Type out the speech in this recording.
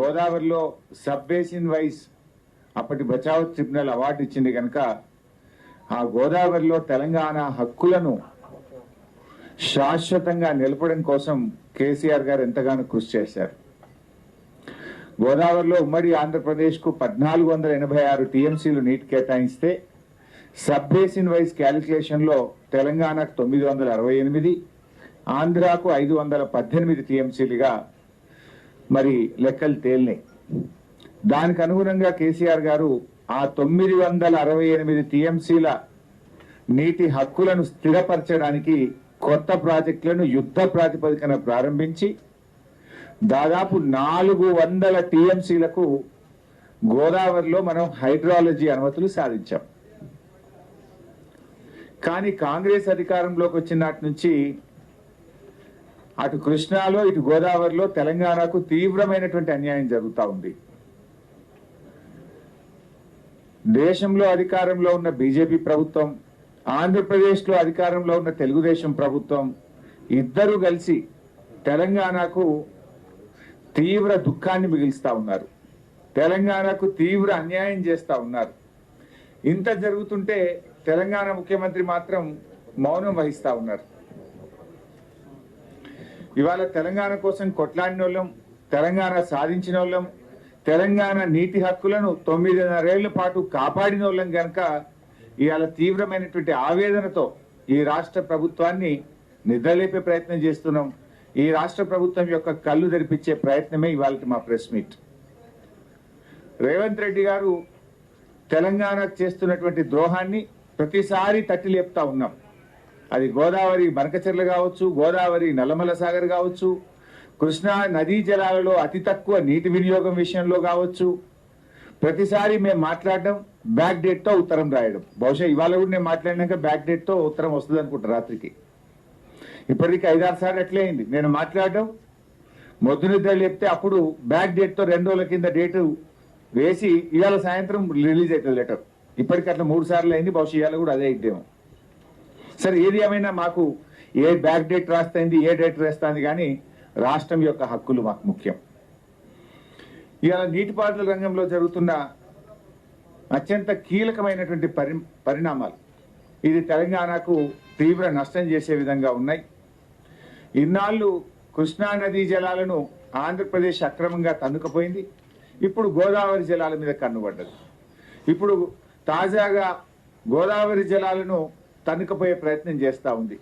గోదావరిలో sub basin wise అప్పటి Bachao tribunal award ఇచ్చింది కనుక ఆ గోదావరిలో తెలంగాణ హక్కులను శాశ్వతంగా నిలపడం కోసం కేసీఆర్ గారు ఎంతగానో కృషి చేశారు. గోదావరిలో ఉమ్మడి ఆంధ్రప్రదేశ్కు 1486 టీఎంసీలు నీటి కేటాయిస్తే సబ్ బేసిన్ వైజ్ క్యాలిక్యులేషన్లో తెలంగాణకు 968, ఆంధ్రాకు 518 టీఎంసీలుగా మరి లెక్కలు తేలినాయి. దానికి అనుగుణంగా కేసీఆర్ గారు ఆ 968 టీఎంసీల నీటి హక్కులను స్థిరపరచడానికి కొత్త ప్రాజెక్టులను యుద్ధ ప్రాతిపదికన ప్రారంభించి దాదాపు 400 టీఎంసీలకు గోదావరిలో మనం హైడ్రాలజీ అనుమతులు సాధించాం. కానీ కాంగ్రెస్ అధికారంలోకి వచ్చిన నాటి నుంచి అటు కృష్ణాలో ఇటు గోదావరిలో తెలంగాణకు తీవ్రమైనటువంటి అన్యాయం జరుగుతూ ఉంది. దేశంలో అధికారంలో ఉన్న బీజేపీ ప్రభుత్వం, ఆంధ్రప్రదేశ్లో అధికారంలో ఉన్న తెలుగుదేశం ప్రభుత్వం ఇద్దరు కలిసి తెలంగాణకు తీవ్ర దుఃఖాన్ని మిగిల్స్తా ఉన్నారు. తెలంగాణకు తీవ్ర అన్యాయం చేస్తా ఉన్నారు. ఇంత జరుగుతుంటే తెలంగాణ ముఖ్యమంత్రి మాత్రం మౌనం వహిస్తా ఉన్నారు. ఇవాళ తెలంగాణ కోసం కొట్లాడిన వాళ్ళం, తెలంగాణ సాధించిన వాళ్ళం, తెలంగాణ నీటి హక్కులను 9.5 ఏళ్ల పాటు కాపాడిన వాళ్ళం కనుక ఇవాళ తీవ్రమైనటువంటి ఆవేదనతో ఈ రాష్ట్ర ప్రభుత్వాన్ని నిద్రలేపే ప్రయత్నం చేస్తున్నాం. ఈ రాష్ట్ర ప్రభుత్వం యొక్క కళ్ళు తెరిపించే ప్రయత్నమే ఇవాళ మా ప్రెస్ మీట్. రేవంత్ రెడ్డి గారు తెలంగాణకు చేస్తున్నటువంటి ద్రోహాన్ని ప్రతిసారి తట్టి లేపుతా ఉన్నాం. అది గోదావరి బనకచెర్ల కావచ్చు, గోదావరి నల్లమల సాగర్ కావచ్చు, కృష్ణా నదీ జలాలలో అతి తక్కువ నీటి వినియోగం విషయంలో కావచ్చు. ప్రతిసారి మేము మాట్లాడడం బ్యాక్ డేట్ తో ఉత్తరం రాయడం. బహుశా ఇవాళ కూడా నేను మాట్లాడినాక బ్యాక్ డేట్ తో ఉత్తరం వస్తుంది అనుకుంటా రాత్రికి. ఇప్పటికీ 5-6 సార్లు అట్లే అయింది. నేను మాట్లాడడం మొద్దు నిద్ర లేపితే అప్పుడు బ్యాక్ డేట్ తో 2 రోజుల కింద డేటు వేసి ఇవాళ సాయంత్రం రిలీజ్ అవుతుంది లెటర్. ఇప్పటికి అట్లా 3 సార్లు అయింది. బహుశా ఇవాళ కూడా అదే అయిద్దేమో. సరే, ఏది ఏమైనా మాకు ఏ బ్యాక్ డేట్ రాస్తుంది, ఏ డేట్ రాస్తుంది, కానీ రాష్ట్రం యొక్క హక్కులు మాకు ముఖ్యం. ఇవాళ నీటిపారుదల రంగంలో జరుగుతున్న అత్యంత కీలకమైనటువంటి పరిణామాలు ఇది తెలంగాణకు తీవ్ర నష్టం చేసే విధంగా ఉన్నాయి. ఇన్నాళ్ళు కృష్ణా నదీ జలాలను ఆంధ్రప్రదేశ్ అక్రమంగా తన్నుకపోయింది. ఇప్పుడు గోదావరి జలాల మీద కన్నుపడ్డది. ఇప్పుడు తాజాగా గోదావరి జలాలను తన్నుకపోయే ప్రయత్నం చేస్తూ ఉంది.